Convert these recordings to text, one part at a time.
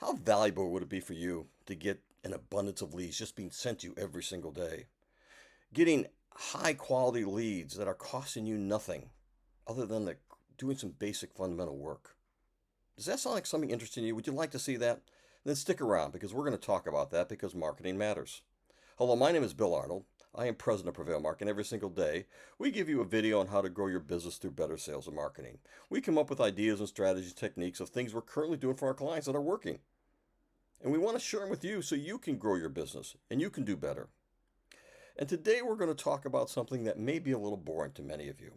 How valuable would it be for you to get an abundance of leads just being sent to you every single day? Getting high quality leads that are costing you nothing other than doing some basic fundamental work. Does that sound like something interesting to you? Would you like to see that? Then stick around because we're going to talk about that because marketing matters. Hello, my name is Bill Arnold. I am president of Prevail Marketing. Every single day, we give you a video on how to grow your business through better sales and marketing. We come up with ideas and strategies, techniques of things we're currently doing for our clients that are working. And we want to share them with you so you can grow your business and you can do better. And today we're going to talk about something that may be a little boring to many of you.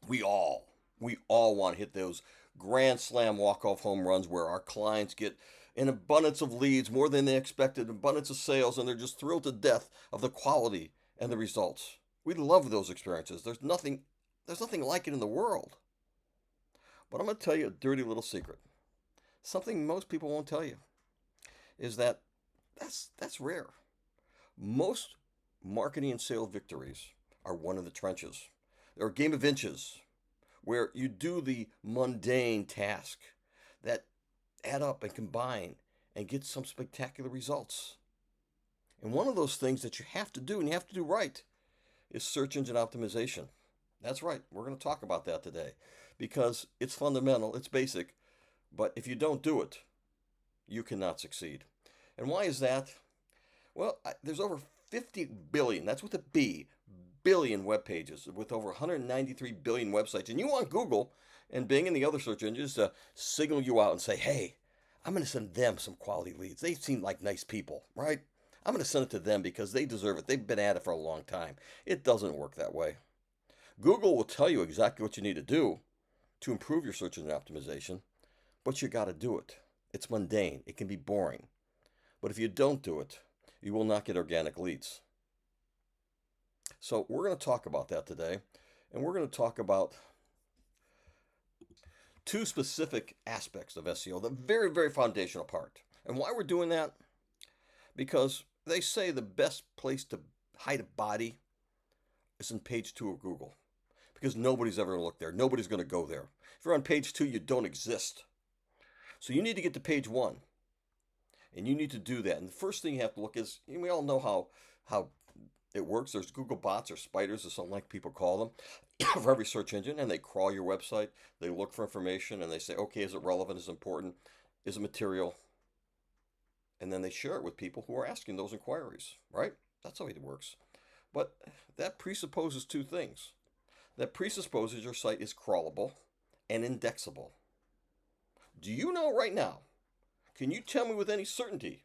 We all, we all want to hit those grand slam walk-off home runs where our clients get an abundance of leads, more than they expected, abundance of sales, and they're just thrilled to death of the quality and the results. We love those experiences. There's nothing like it in the world. But I'm going to tell you a dirty little secret. Something most people won't tell you is that that's rare. Most marketing and sales victories are won in the trenches. They're a game of inches where you do the mundane task that add up and combine and get some spectacular results. And one of those things that you have to do and you have to do right is search engine optimization. That's right. We're going to talk about that today because it's fundamental, it's basic, but if you don't do it, you cannot succeed. And why is that? Well, there's over 50 billion, that's with a B, billion web pages with over 193 billion websites. And you want Google and Bing and the other search engines to signal you out and say, hey, I'm going to send them some quality leads. They seem like nice people, right? I'm going to send it to them because they deserve it. They've been at it for a long time. It doesn't work that way. Google will tell you exactly what you need to do to improve your search engine optimization, but you got to do it. It's mundane. It can be boring. But if you don't do it, you will not get organic leads. So we're going to talk about that today, and we're going to talk about two specific aspects of SEO, the very, very foundational part. And why we're doing that? Because they say the best place to hide a body is in page 2 of Google, because nobody's ever going to look there. Nobody's going to go there. If you're on page 2, you don't exist. So you need to get to page 1, and you need to do that. And the first thing you have to look is, we all know how it works. There's Google bots or spiders or something like people call them for every search engine, and they crawl your website. They look for information and they say, okay, is it relevant? Is it important? Is it material? And then they share it with people who are asking those inquiries, right? That's how it works. But that presupposes two things. That presupposes your site is crawlable and indexable. Do you know right now? Can you tell me with any certainty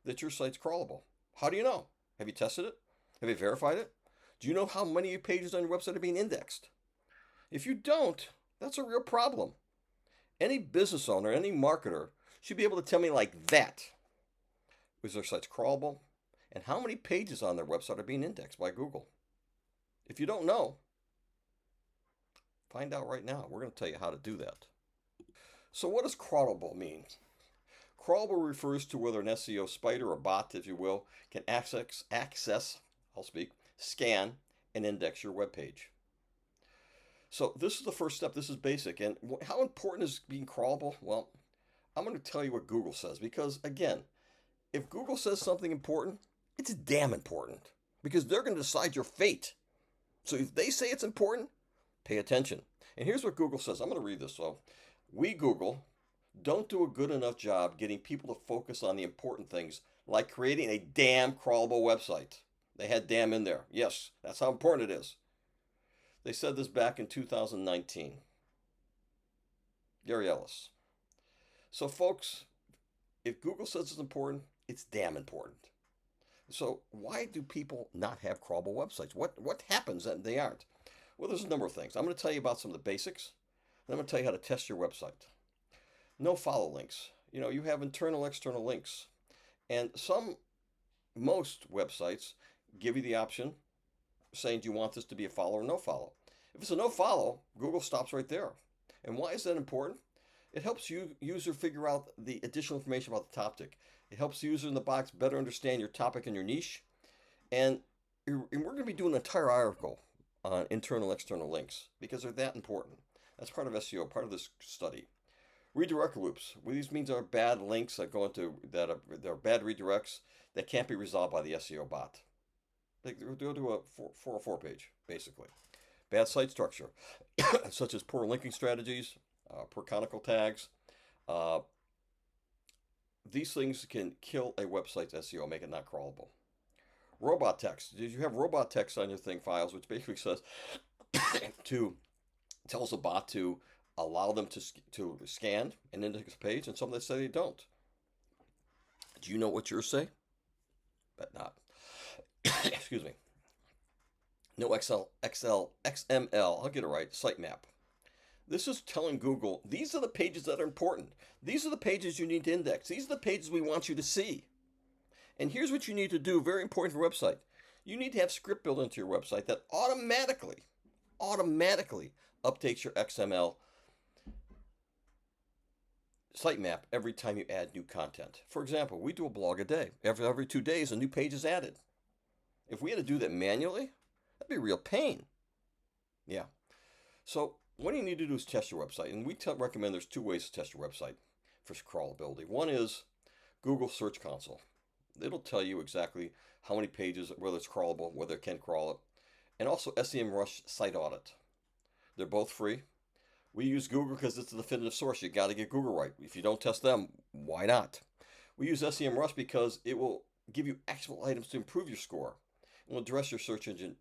that your site's crawlable? How do you know? Have you tested it? Have you verified it? Do you know how many pages on your website are being indexed? If you don't, that's a real problem. Any business owner, any marketer should be able to tell me like that. Is their site's crawlable? And how many pages on their website are being indexed by Google? If you don't know, find out right now. We're going to tell you how to do that. So what does crawlable mean? Crawlable refers to whether an SEO spider or bot, if you will, can scan, and index your web page. So this is the first step. This is basic. And how important is being crawlable? Well, I'm going to tell you what Google says because, again, if Google says something important, it's damn important because they're going to decide your fate. So if they say it's important, pay attention. And here's what Google says. I'm going to read this. So, we, Google, don't do a good enough job getting people to focus on the important things like creating a damn crawlable website. They had damn in there. Yes, that's how important it is. They said this back in 2019. Gary Ellis. So, folks, if Google says it's important, it's damn important. So, why do people not have crawlable websites? What happens that they aren't? Well, there's a number of things. I'm going to tell you about some of the basics, and I'm going to tell you how to test your website. No follow links. You have internal, external links. And most websites give you the option saying, do you want this to be a follow or no follow? If it's a no follow, Google stops right there. And why is that important? It helps user figure out the additional information about the topic. It helps the user in the box better understand your topic and your niche. And we're going to be doing an entire article on internal, external links because they're that important. That's part of SEO, part of this study. Redirect loops. Well, these means are bad links that go into they're bad redirects that can't be resolved by the SEO bot. They'll do a 404 page, basically. Bad site structure, such as poor linking strategies, poor canonical tags. Uh, these things can kill a website's SEO, make it not crawlable. Robot text. Did you have robot text on your thing files, which basically says to tells the bot to allow them to scan an index page, and some that say they don't. Do you know what yours say? Bet not. Excuse me. No XML. I'll get it right. Sitemap. This is telling Google these are the pages that are important. These are the pages you need to index. These are the pages we want you to see. And here's what you need to do. Very important for your website. You need to have script built into your website that automatically updates your XML sitemap every time you add new content. For example, we do a blog a day. Every 2 days, a new page is added. If we had to do that manually, that'd be a real pain. Yeah. So what you need to do is test your website. And we recommend there's 2 ways to test your website for crawlability. One is Google Search Console. It'll tell you exactly how many pages, whether it's crawlable, whether it can crawl it. And also SEMrush Site Audit. They're both free. We use Google because it's the definitive source. You got to get Google right. If you don't test them, why not? We use SEMrush because it will give you actual items to improve your score. It will address your search engine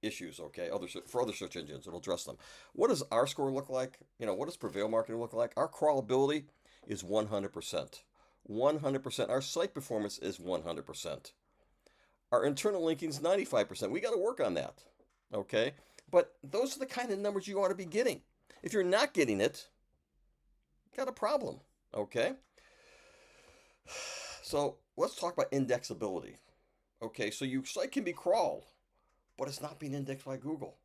issues, okay? For other search engines, it'll address them. What does our score look like? What does Prevail Marketing look like? Our crawlability is 100%. 100%. Our site performance is 100%. Our internal linking is 95%. We got to work on that, okay? But those are the kind of numbers you ought to be getting. If you're not getting it, you got a problem, okay? So let's talk about indexability. Okay, so your site can be crawled, but it's not being indexed by Google.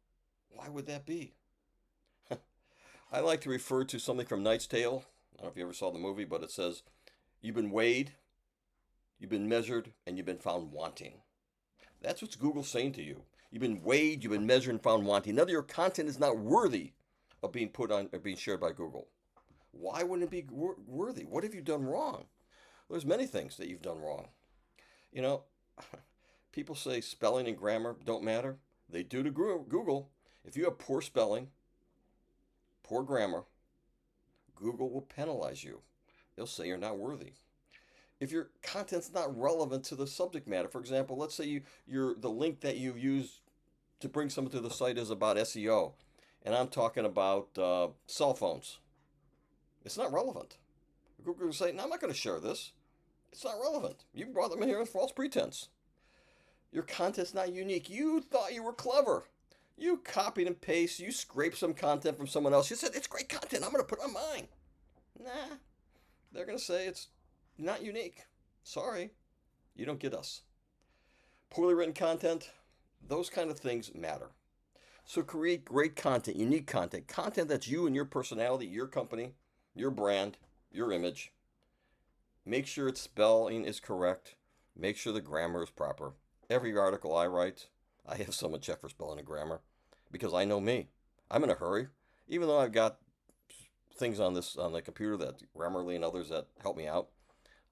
Why would that be? I like to refer to something from Knight's Tale. I don't know if you ever saw the movie, but it says, you've been weighed, you've been measured, and you've been found wanting. That's what Google's saying to you. You've been weighed, you've been measured, and found wanting. None of your content is not worthy of being put on or being shared by Google. Why wouldn't it be worthy? What have you done wrong? Well, there's many things that you've done wrong. People say spelling and grammar don't matter. They do to Google. If you have poor spelling, poor grammar, Google will penalize you. They'll say you're not worthy. If your content's not relevant to the subject matter, for example, let's say the link that you use to bring someone to the site is about SEO, and I'm talking about cell phones. It's not relevant. Google will say, no, I'm not going to share this. It's not relevant. You brought them in here on false pretense. Your content's not unique. You thought you were clever. You copied and pasted. You scraped some content from someone else. You said, it's great content. I'm going to put it on mine. Nah. They're going to say it's not unique. Sorry. You don't get us. Poorly written content, those kind of things matter. So create great content, unique content, content that's you and your personality, your company, your brand, your image. Make sure its spelling is correct. Make sure the grammar is proper. Every article I write, I have someone check for spelling and grammar because I know me. I'm in a hurry. Even though I've got things on the computer that Grammarly and others that help me out,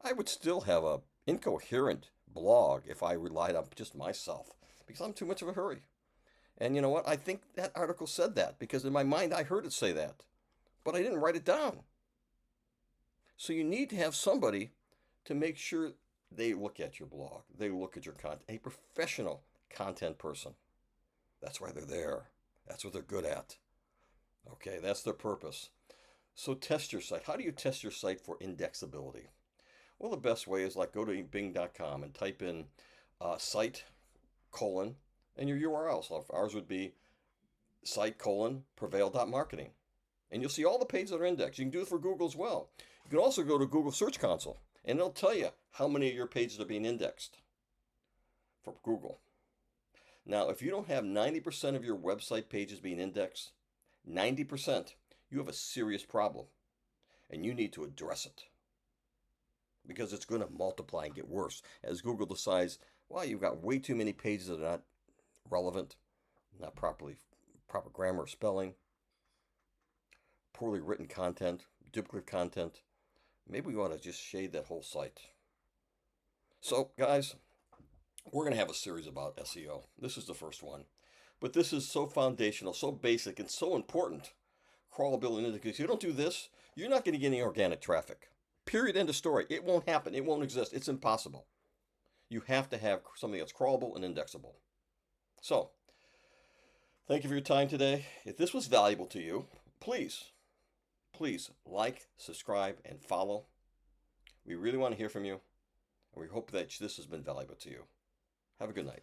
I would still have a incoherent blog if I relied on just myself because I'm too much of a hurry. And you know what? I think that article said that because in my mind I heard it say that, but I didn't write it down. So you need to have somebody to make sure they look at your blog, they look at your content, a professional content person. That's why they're there. That's what they're good at. Okay, that's their purpose. So test your site. How do you test your site for indexability? Well, the best way is like go to bing.com and type in site : and your URL. So ours would be site : prevail.marketing. And you'll see all the pages that are indexed. You can do it for Google as well. You can also go to Google Search Console and it'll tell you how many of your pages are being indexed for Google. Now, if you don't have 90% of your website pages being indexed, 90%, you have a serious problem and you need to address it because it's going to multiply and get worse as Google decides, well, you've got way too many pages that are not relevant, not proper grammar or spelling, poorly written content, duplicate content. Maybe we ought to just shade that whole site. So, guys, we're going to have a series about SEO. This is the first one. But this is so foundational, so basic, and so important. Crawlability, because if you don't do this, you're not going to get any organic traffic. Period. End of story. It won't happen. It won't exist. It's impossible. You have to have something that's crawlable and indexable. So, thank you for your time today. If this was valuable to you, please like, subscribe, and follow. We really want to hear from you, and we hope that this has been valuable to you. Have a good night.